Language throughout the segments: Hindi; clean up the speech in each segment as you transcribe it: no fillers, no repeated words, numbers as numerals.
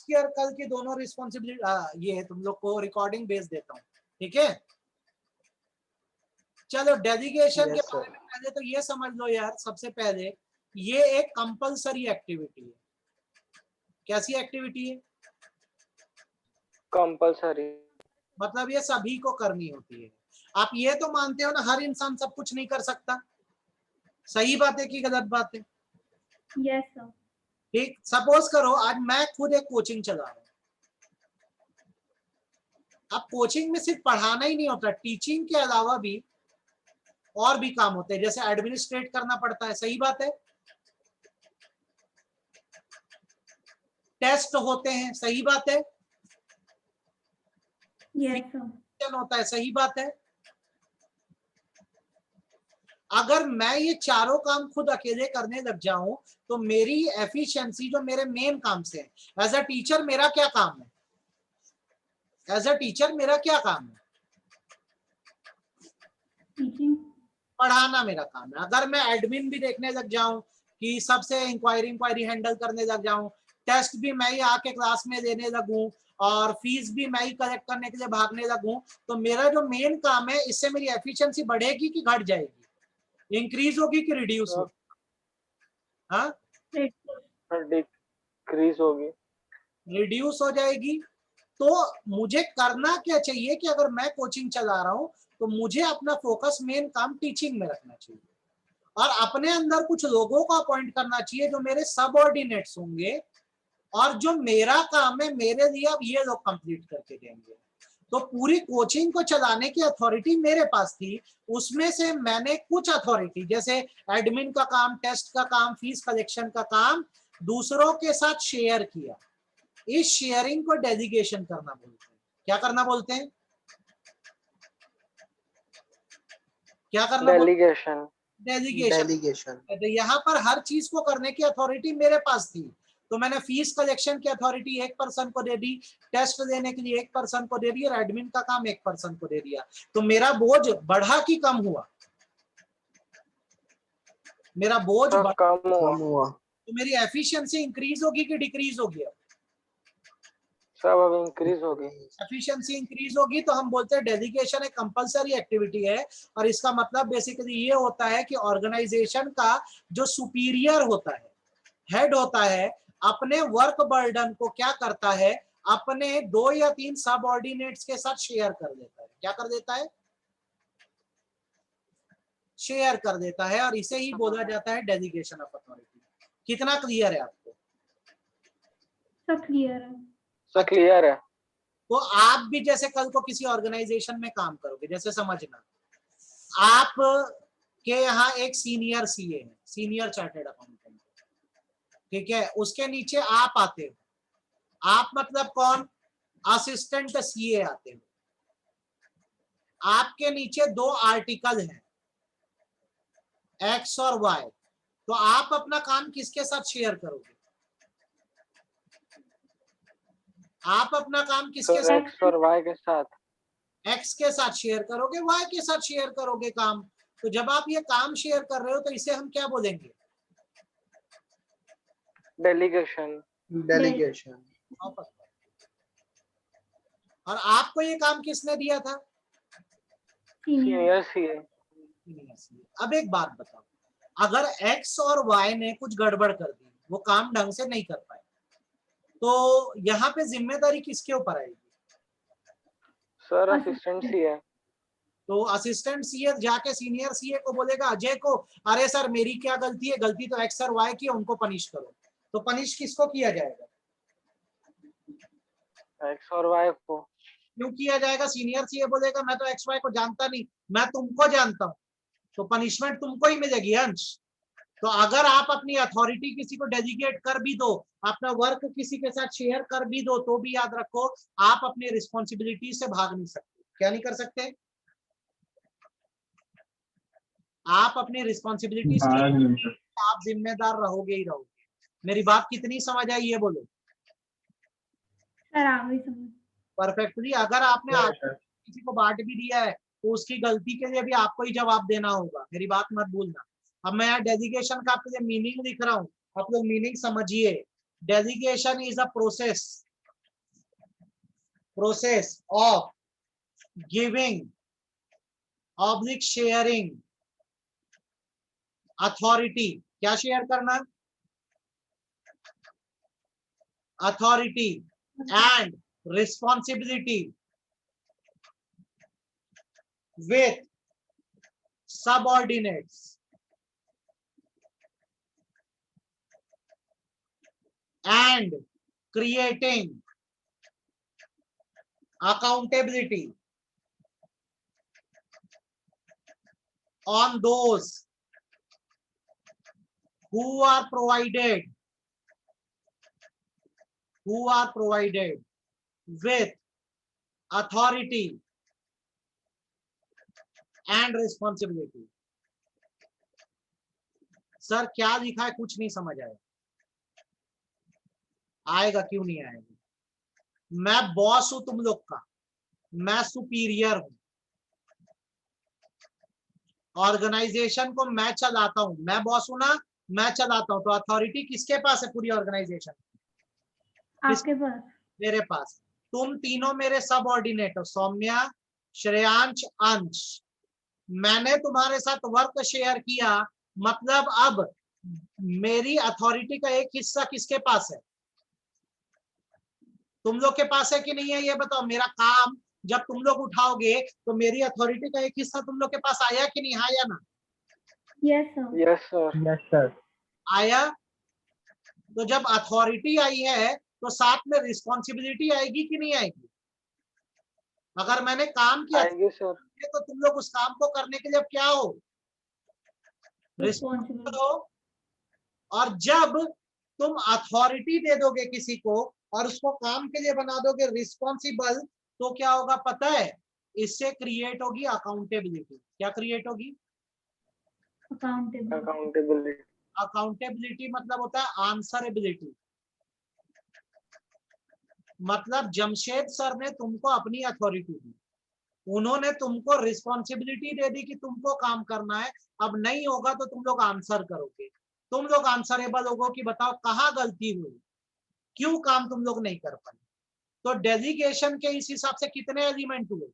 की और कल की दोनों रिस्पॉन्सिबिलिटी ये तुम लोग को रिकॉर्डिंग भेज देता हूँ, ठीक है। चलो डेलीगेशन के बारे में पहले तो ये समझ लो यार, सबसे पहले ये एक कंपलसरी एक्टिविटी है। कैसी एक्टिविटी है? कंपलसरी, मतलब ये सभी को करनी होती है। आप ये तो मानते हो ना हर इंसान सब कुछ नहीं कर सकता, सही बात है कि गलत बात है? Yes sir. ठीक, सपोज करो आज मैं खुद एक कोचिंग चला रहा हूँ। अब कोचिंग में सिर्फ पढ़ाना ही नहीं होता, टीचिंग के अलावा भी और भी काम होते हैं, जैसे एडमिनिस्ट्रेट करना पड़ता है, सही बात है। टेस्ट होते हैं, सही बात है। Yes sir. होता है, सही बात है। अगर मैं ये चारों काम खुद अकेले करने लग जाऊं तो मेरी एफिशिएंसी जो मेरे मेन काम से है, एज अ टीचर मेरा क्या काम है? एज अ टीचर मेरा क्या काम है? टीचिंग, पढ़ाना मेरा काम है। अगर मैं एडमिन भी देखने लग जाऊं कि सबसे इंक्वायरी हैंडल करने लग जाऊं, टेस्ट भी मैं ही आके क्लास में देने लगूं और फीस भी मैं ही कलेक्ट करने के लिए भागने लगूं, तो मेरा जो मेन काम है, इससे मेरी एफिशिएंसी बढ़ेगी कि घट जाएगी? इंक्रीज होगी कि रिड्यूस होगी? हाँ, डिक्रीज होगी, रिड्यूस हो जाएगी। तो मुझे करना क्या चाहिए कि अगर मैं कोचिंग चला रहा हूं तो मुझे अपना फोकस मेन काम टीचिंग में रखना चाहिए और अपने अंदर कुछ लोगों को अपॉइंट करना चाहिए जो मेरे सबऑर्डिनेट्स होंगे और जो मेरा काम है मेरे लिए अब ये लोग कंप्लीट करके देंगे। तो पूरी कोचिंग को चलाने की अथॉरिटी मेरे पास थी, उसमें से मैंने कुछ अथॉरिटी जैसे एडमिन का काम, टेस्ट का काम, फीस कलेक्शन का काम दूसरों के साथ शेयर किया। इस शेयरिंग को डेलीगेशन करना बोलते हैं। क्या करना बोलते हैं? क्या करना? डेलीगेशन। डेलीगेशन। तो यहाँ पर हर चीज को करने की अथॉरिटी मेरे पास थी, तो मैंने फीस कलेक्शन की अथॉरिटी एक पर्सन को दे दी, टेस्ट देने के लिए एक पर्सन को दे दी और एडमिन का काम एक पर्सन को दे दिया। तो मेरा बोझ बढ़ा कि कम हुआ? मेरा बोझ कम हुआ। तो मेरी एफिशिएंसी इंक्रीज होगी कि डिक्रीज होगी? सब अब इंक्रीज होगी। एफिशिएंसी इंक्रीज होगी। तो हम बोलते हैं डेलीगेशन एक कंपलसरी एक्टिविटी है और इसका मतलब बेसिकली ये होता है कि ऑर्गेनाइजेशन का जो सुपीरियर होता है, हेड होता है, अपने वर्क बर्डन को क्या करता है, अपने 2 या 3 सबऑर्डिनेट्स के साथ शेयर कर देता है। क्या कर देता है? शेयर कर देता है और इसे ही बोला जाता है डेलीगेशन ऑफ अथॉरिटी। कितना क्लियर है आपको? सब क्लियर है। सब क्लियर है। तो आप भी जैसे कल को किसी ऑर्गेनाइजेशन में काम करोगे, जैसे समझना आप के यहाँ एक सीनियर सीए है, सीनियर चार्टर्ड अकाउंटेंट, ठीक है, उसके नीचे आप आते हो। आप मतलब कौन? असिस्टेंट सीए आते हो। आपके नीचे 2 आर्टिकल हैं, एक्स और वाई। तो आप अपना काम किसके साथ शेयर करोगे? आप अपना काम किसके साथ? एक्स और वाई के साथ। एक्स के साथ शेयर करोगे, वाई के साथ शेयर करोगे काम। तो जब आप ये काम शेयर कर रहे हो तो इसे हम क्या बोलेंगे? डेलीगेशन। डेलीगेशन। और आपको ये काम किसने दिया था? Senior CA. अब एक बात बताओ, अगर एक्स और वाई ने कुछ गड़बड़ कर दी, वो काम ढंग से नहीं कर पाए, तो यहाँ पे जिम्मेदारी किसके ऊपर आएगी? Sir assistant CA. तो असिस्टेंट सीए जाके सीनियर सीए को बोलेगा, अजय को, अरे सर मेरी क्या गलती है, गलती तो एक्स और वाई की है, उनको पनिश करो। तो पनिश किसको किया जाएगा? एक्स और वाई को। क्यों किया जाएगा? सीनियर सीए बोलेगा मैं तो एक्स वाई को जानता नहीं, मैं तुमको जानता हूं, तो पनिशमेंट तुमको ही मिलेगी अंश। तो अगर आप अपनी अथॉरिटी किसी को डेलीगेट कर भी दो, अपना वर्क किसी के साथ शेयर कर भी दो, तो भी याद रखो आप अपनी रिस्पॉन्सिबिलिटी से भाग नहीं सकते। क्या नहीं कर सकते? आप अपनी रिस्पॉन्सिबिलिटी से आप जिम्मेदार रहोगे ही रहोगे। मेरी बात कितनी समझ आई ये बोलो? सर आ गई समझ। परफेक्टली। अगर आपने किसी को बांट भी दिया है तो उसकी गलती के लिए भी आपको ही जवाब देना होगा, मेरी बात मत भूलना। अब मैं यहाँ डेलीगेशन का आपके लिए मीनिंग लिख रहा हूँ, आप लोग मीनिंग समझिए। Delegation is a process process of giving oblique sharing authority, क्या शेयर करना, authority and responsibility with subordinates and creating accountability on those who are provided with authority and responsibility. Sir क्या लिखा है, कुछ नहीं समझ आया। आएगा, क्यों नहीं आएगा? मैं बॉस हूं तुम लोग का, मैं सुपीरियर हूं, ऑर्गेनाइजेशन को मैं चलाता हूं, मैं बॉस हूं ना, मैं चलाता हूं, तो अथॉरिटी किसके पास है पूरी ऑर्गेनाइजेशन? आपके पास। मेरे पास। तुम तीनों मेरे सबऑर्डिनेट हो, सौम्या, श्रेयांश, अंश। मैंने तुम्हारे साथ वर्क शेयर किया, मतलब अब मेरी अथॉरिटी का एक हिस्सा किसके पास है? तुम लोग के पास है कि नहीं है, ये बताओ। मेरा काम जब तुम लोग उठाओगे तो मेरी अथॉरिटी का एक हिस्सा तुम लोग के पास आया कि नहीं, हाँ या ना? Yes sir. Yes sir. Yes sir. आया। तो जब अथॉरिटी आई है तो साथ में रिस्पॉन्सिबिलिटी आएगी कि नहीं आएगी? अगर मैंने काम किया आएगी सर। तो तुम लोग उस काम को करने के लिए अब क्या हो? रिस्पॉन्सिबल हो। और जब तुम अथॉरिटी दे दोगे किसी को और उसको काम के लिए बना दोगे रिस्पॉन्सिबल, तो क्या होगा पता है? इससे क्रिएट होगी अकाउंटेबिलिटी। क्या क्रिएट होगी? अकाउंटेबिलिटी। अकाउंटेबिलिटी मतलब होता है आंसरेबिलिटी। मतलब जमशेद सर ने तुमको अपनी अथॉरिटी दी, उन्होंने तुमको रिस्पॉन्सिबिलिटी दे दी कि तुमको काम करना है। अब नहीं होगा तो तुम लोग आंसर करोगे, तुम लोग आंसरेबल होगो कि बताओ कहाँ गलती हुई, क्यों काम तुम लोग नहीं कर पाए। तो डेलीगेशन के इस हिसाब से कितने एलिमेंट हुए?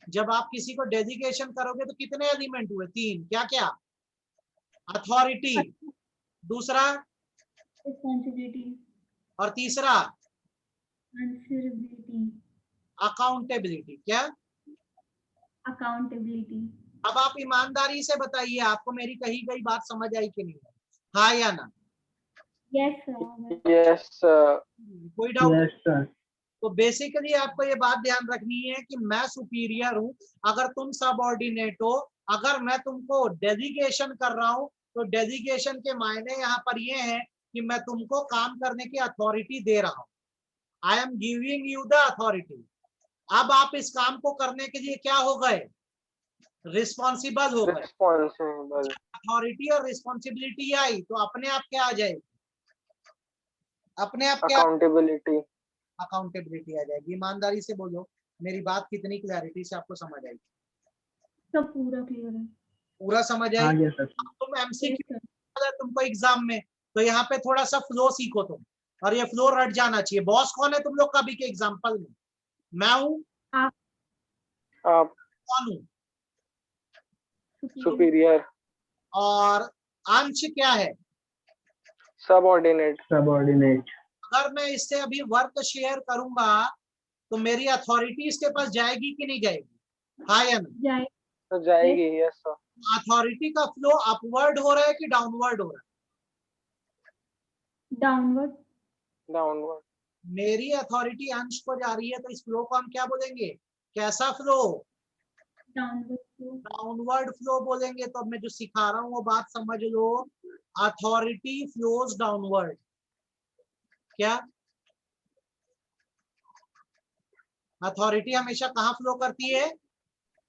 जब आप किसी को डेलीगेशन करोगे तो कितने एलिमेंट हुए? 3। क्या क्या? अथॉरिटी, दूसरा रिस्पॉन्सिबिलिटी, और तीसरा आंसरेबिलिटी, अकाउंटेबिलिटी। क्या? अकाउंटेबिलिटी। अब आप ईमानदारी से बताइए, आपको मेरी कही गई बात समझ आई कि नहीं, हाँ या ना? Yes sir. Yes sir. कोई डाउट? Yes sir. तो बेसिकली आपको ये बात ध्यान रखनी है कि मैं सुपीरियर हूं, अगर तुम सबऑर्डिनेट हो। अगर मैं तुमको डेलीगेशन कर रहा हूं तो डेलीगेशन के मायने यहाँ पर ये है कि मैं तुमको काम करने की अथॉरिटी दे रहा हूं। I am giving you the authority. अब आप इस काम को करने के लिए क्या हो गए? रिस्पॉन्सिबल हो गए। रिस्पॉन्सिबल। अथॉरिटी और रिस्पॉन्सिबिलिटी आई तो अपने आप क्या आ जाएगी? अपने आप क्या? अकाउंटेबिलिटी। अकाउंटेबिलिटी आ जाएगी। ईमानदारी से बोलो, मेरी बात कितनी क्लैरिटी से आपको समझ आई? सब पूरा क्लियर है। पूरा समझ आई? हाँ यस सर। तुम यस एमसीक्यू सर। तुमको एग्जाम में, तो यहाँ पे थोड़ा सा फ्लो सीखो तुम, और ये फ्लो रट जाना चाहिए। बॉस कौन है तुम लोग का भी के एग्जाम्पल में? मैं हूं। आप आप कौन हूं? सुपीरियर। और अंश क्या है? सबऑर्डिनेट। सबऑर्डिनेट। अगर मैं इससे अभी वर्क शेयर करूंगा तो मेरी अथॉरिटी इसके पास जाएगी कि नहीं जाएगी, हाँ या ना? जाए। तो जाएगी। Yes sir. अथॉरिटी का फ्लो अपवर्ड हो रहा है कि डाउनवर्ड हो रहा है? डाउनवर्ड। डाउनवर्ड। मेरी अथॉरिटी अंश को जा रही है तो इस फ्लो को हम क्या बोलेंगे? कैसा फ्लो? डाउनवर्ड फ्लो बोलेंगे। तो अब मैं जो सिखा रहा हूं वो बात समझ लो। Authority flows downward. क्या? अथॉरिटी हमेशा कहाँ फ्लो करती है?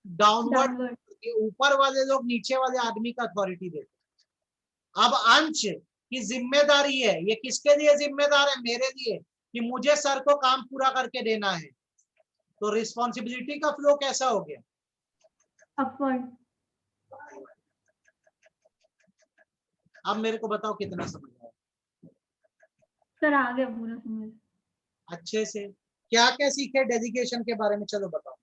डाउनवर्ड। ऊपर वाले लोग नीचे वाले आदमी का अथॉरिटी देते। अब अंश की जिम्मेदारी है, ये किसके लिए जिम्मेदार है? मेरे लिए, कि मुझे सर को काम पूरा करके देना है। तो रिस्पॉन्सिबिलिटी का फ्लो कैसा हो गया? अपवर्ड। अब मेरे को बताओ कितना समझ आया? सर आ गया पूरा समझ। अच्छे से। क्या क्या सीखे डेलीगेशन के बारे में, चलो बताओ।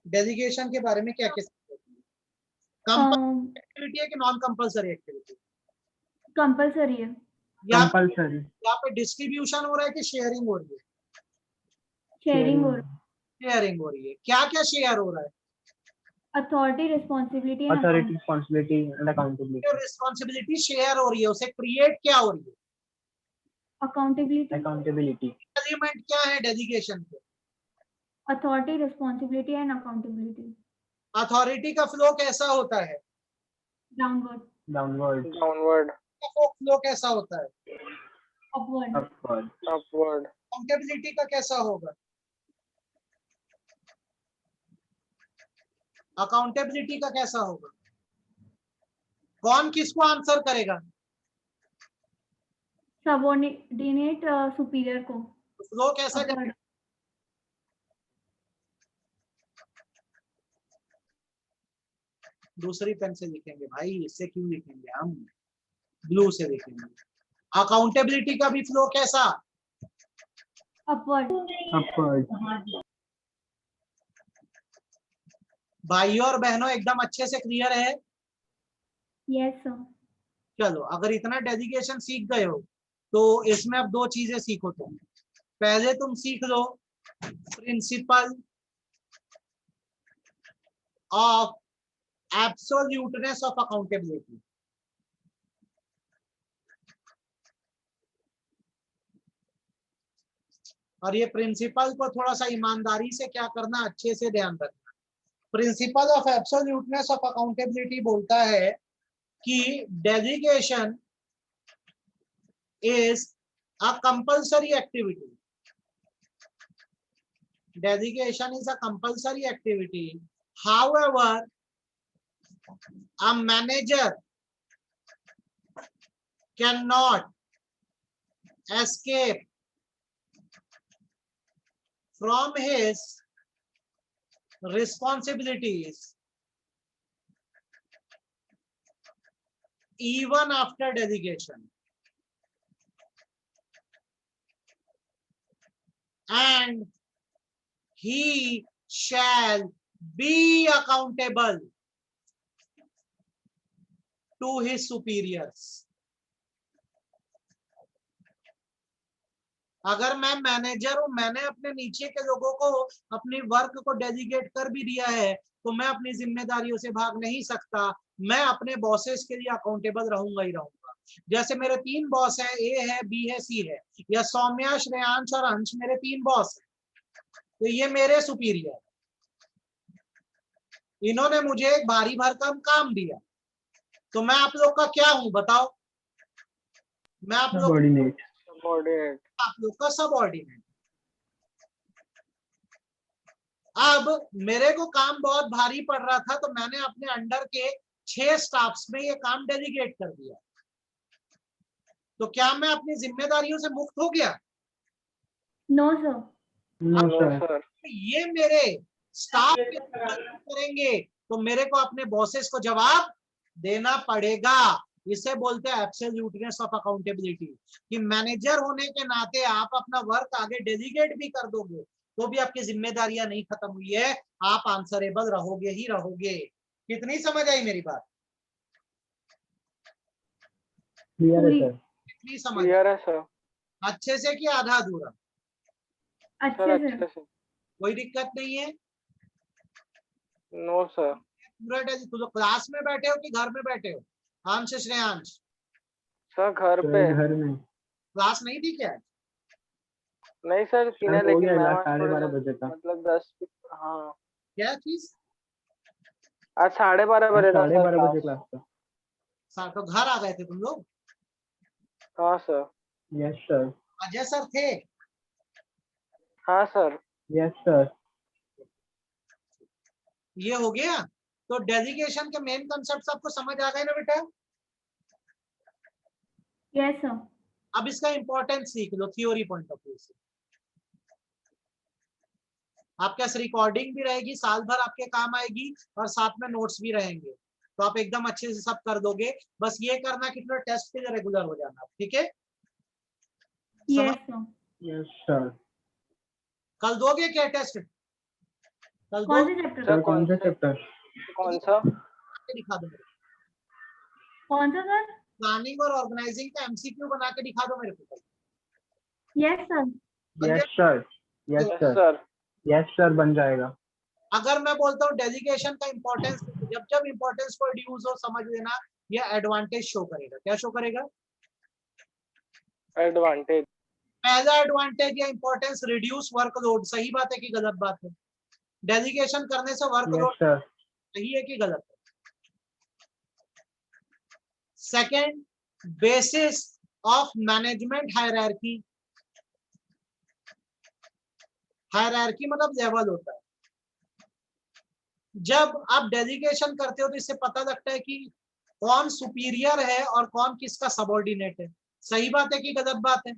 डेलीगेशन के बारे में क्या क्या सीखे? कंपल्सरी एक्टिविटी है कि नॉन कंपल्सरी एक्टिविटी? कंपल्सरी है। कंपल्सरी। यहाँ पे डिस्ट्रीब्यूशन हो रहा है कि शेयरिंग हो रही है? शेयरिंग और शेयरिंग हो रही है। क्या क्या शेयर हो रहा है? Authority, responsibility and authority, responsibility and accountability. Responsibility share हो रही है, उसे क्रिएट क्या हो रही है? अकाउंटेबिलिटी। अकाउंटेबिलिटी। एलिमेंट क्या है डेलीगेशन के? Authority, responsibility and accountability. Authority का फ्लो कैसा होता है? डाउनवर्ड। डाउनवर्ड। डाउनवर्ड। फ्लो कैसा होता है? अपवर्ड। अपवर्ड। अपवर्ड। अकाउंटेबिलिटी का कैसा होगा? अकाउंटेबिलिटी का कैसा होगा? कौन किसको आंसर करेगा? सबऑर्डिनेट सुपीरियर को। फ्लो कैसा अपवर्ड। जाएगा? दूसरी पेन से लिखेंगे भाई, इससे क्यों लिखेंगे, हम ब्लू से लिखेंगे। अकाउंटेबिलिटी का भी फ्लो कैसा? अपवर्ड। अपवर्ड। भाइयों और बहनों एकदम अच्छे से क्लियर है? Yes sir. चलो, अगर इतना डेलीगेशन सीख गए हो तो इसमें अब दो चीजें सीखो तुम। पहले तुम सीख लो principle of absoluteness of accountability. और ये प्रिंसिपल को थोड़ा सा ईमानदारी से क्या करना, अच्छे से ध्यान रखना। Principal of absoluteness of accountability बोलता है कि delegation is a compulsory activity. Delegation is a compulsory activity. However, a manager cannot escape from his responsibilities even after delegation. And he shall be accountable to his superiors. अगर मैं मैनेजर हूं, मैंने अपने नीचे के लोगों को अपनी वर्क को डेलीगेट कर भी दिया है, तो मैं अपनी जिम्मेदारियों से भाग नहीं सकता। मैं अपने बॉसेस के लिए अकाउंटेबल रहूंगा ही रहूंगा। जैसे मेरे 3 बॉस हैं, ए है, बी है, सी है, या सौम्या, श्रेयांश और अंश मेरे 3 बॉस हैं, तो ये मेरे सुपीरियर। इन्होंने मुझे एक भारी भरकम काम दिया, तो मैं आप लोग का क्या हूं बताओ? मैं आप लोग का सबऑर्डिनेट। अब मेरे को काम बहुत भारी पड़ रहा था, तो मैंने अपने अंडर के 6 स्टाफ्स में ये काम डेलीगेट कर दिया। तो क्या मैं अपनी जिम्मेदारियों से मुक्त हो गया? No sir. No sir. ये मेरे स्टाफ करेंगे तो मेरे को अपने बॉसेस को जवाब देना पड़ेगा। इसे बोलते हैं एब्सोल्यूटनेस ऑफ अकाउंटेबिलिटी, कि मैनेजर होने के नाते आप अपना वर्क आगे डेलीगेट भी कर दोगे तो भी आपकी जिम्मेदारियां नहीं खत्म हुई है, आप आंसरेबल रहोगे ही रहोगे। कितनी समझ आई मेरी बात? क्लियर है सर। कितनी समझ? क्लियर है सर। अच्छे से कि आधा अधूरा? अच्छे से। अच्छे से। कोई दिक्कत नहीं है? No sir. पूरा डेली तुम लोग क्लास में बैठे हो कि घर में बैठे हो? अंश, श्रेयांश? सर घर पे। घर में। क्लास नहीं थी क्या? नहीं सर, हो लेकिन गया, मैं 12:30 बजे था। मतलब 10। हाँ, क्या चीज? आज 12:30 बजे था। 12:30 बजे क्लास था। तो घर आ गए थे तुम लोग? हाँ sir. Yes sir. Ajay sir थे? हाँ सर। Yes sir. ये हो गया। तो डेलीगेशन के मेन कंसेप्ट आपको समझ आ गए ना बेटा? Yes sir. अब इसका इंपॉर्टेंस सीख लो थ्योरी पॉइंट ऑफ व्यू से। आपके पास रिकॉर्डिंग भी रहेगी, साल भर आपके काम आएगी, और साथ में नोट्स भी रहेंगे, तो आप एकदम अच्छे से सब कर दोगे। बस ये करना कि थोड़ा टेस्ट के लिए रेगुलर हो जाना, ठीक है? Yes sir. Yes sir. कल दोगे क्या टेस्ट? कल कौन दो से चैप्टर सर कौन सा चैप्टर? कौन सा? दिखा दो मेरे कौन सा सर? प्लानिंग और ऑर्गेनाइजिंग का एमसीक्यू बना के दिखा दो मेरे को। Yes sir. Yes sir, yes yes sir, sir. Yes sir बन जाएगा। अगर मैं बोलता हूँ डेलीगेशन का इंपॉर्टेंस, जब जब इंपॉर्टेंस को रिड्यूस हो समझ लेना ये एडवांटेज शो करेगा। क्या शो करेगा? एडवांटेज। पहला एडवांटेज या इंपॉर्टेंस रिड्यूस वर्कलोड। सही बात है कि गलत बात है? डेलीगेशन करने से यस वर्कलोड सर, सही है कि गलत है? Second, basis of management hierarchy. Hierarchy मतलब लेवल होता है। जब आप डेलीगेशन करते हो तो इससे पता लगता है कि कौन सुपीरियर है और कौन किसका सबऑर्डिनेट है। सही बात है कि गलत बात है?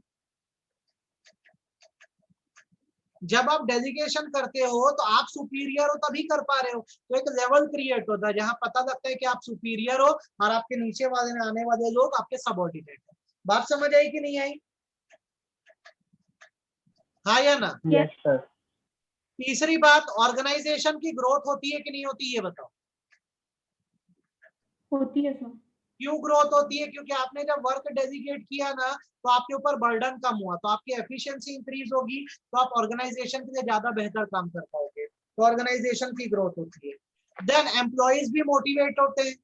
जब आप डेलीगेशन करते हो तो आप सुपीरियर हो तभी कर पा रहे हो, तो एक लेवल क्रिएट होता है जहां पता लगता है कि आप सुपीरियर हो और आपके नीचे वाले में आने वाले लोग आपके सबऑर्डिनेट है। बात समझ आई कि नहीं आई? हाँ या ना? Yes sir. तीसरी बात, ऑर्गेनाइजेशन की ग्रोथ होती है कि नहीं होती, ये बताओ। होती है सर। क्यों ग्रोथ होती है? क्योंकि आपने जब वर्क डेलीगेट किया ना तो आपके ऊपर बर्डन कम हुआ, तो आपकी एफिशिएंसी इंक्रीज होगी, तो आप ऑर्गेनाइजेशन के लिए ज्यादा बेहतर काम कर पाओगे, तो ऑर्गेनाइजेशन की ग्रोथ होती है। देन एम्प्लॉइज भी मोटिवेट होते हैं।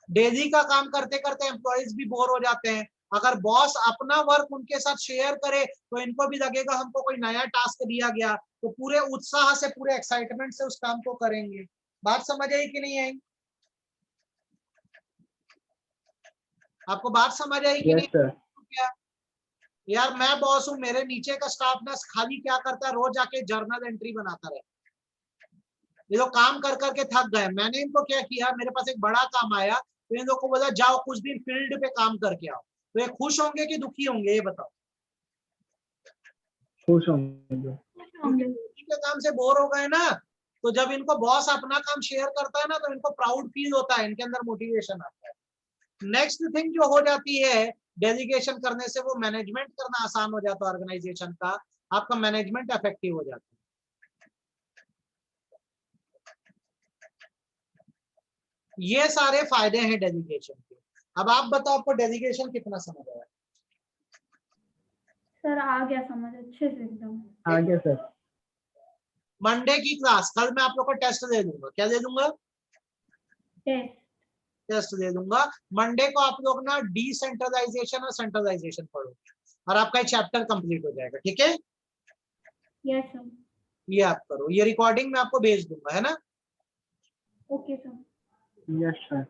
डेली का काम करते करते एम्प्लॉइज भी बोर हो जाते हैं। अगर बॉस अपना वर्क उनके साथ शेयर करे तो इनको भी लगेगा हमको कोई नया टास्क दिया गया, तो पूरे उत्साह से पूरे एक्साइटमेंट से उस काम को करेंगे। बात समझ आई कि नहीं आई? आपको बात समझ आई कि यस नहीं? सर। क्या यार, मैं बॉस हूं, मेरे नीचे का स्टाफ ना खाली क्या करता है, रोज आके जर्नल एंट्री बनाता रहे। ये लोग काम कर करके थक गए। मैंने इनको क्या किया, मेरे पास एक बड़ा काम आया तो इन लोग को बोला जाओ कुछ दिन फील्ड पे काम करके आओ। तो ये खुश होंगे कि दुखी होंगे, ये बताओ? खुश होंगे। होंगे। के काम से बोर हो गए ना, तो जब इनको बॉस अपना काम शेयर करता है ना तो इनको प्राउड फील होता है, इनके अंदर मोटिवेशन आता है। नेक्स्ट थिंग जो हो जाती है डेलीगेशन करने से, वो मैनेजमेंट करना आसान हो जाता है ऑर्गेनाइजेशन का। आपका मैनेजमेंट इफेक्टिव हो जाता है। ये सारे फायदे हैं डेलीगेशन के। अब आप बताओ आपको डेलीगेशन कितना समझ आया? सर आ गया समझ अच्छे से एकदम। आ गया सर। मंडे की क्लास, कल मैं आप लोग को टेस्ट दे दूंगा। क्या दे दूंगा? टेस्ट। टेस्ट दे दूंगा। मंडे को आप लोग ना डिसेंट्रलाइजेशन और सेंट्रलाइजेशन पढ़ोगे और आपका एक चैप्टर कंप्लीट हो जाएगा। ठीक है? Yes sir. ये आप करो, ये रिकॉर्डिंग मैं आपको भेज दूंगा, है ना? Okay sir. Yes sir.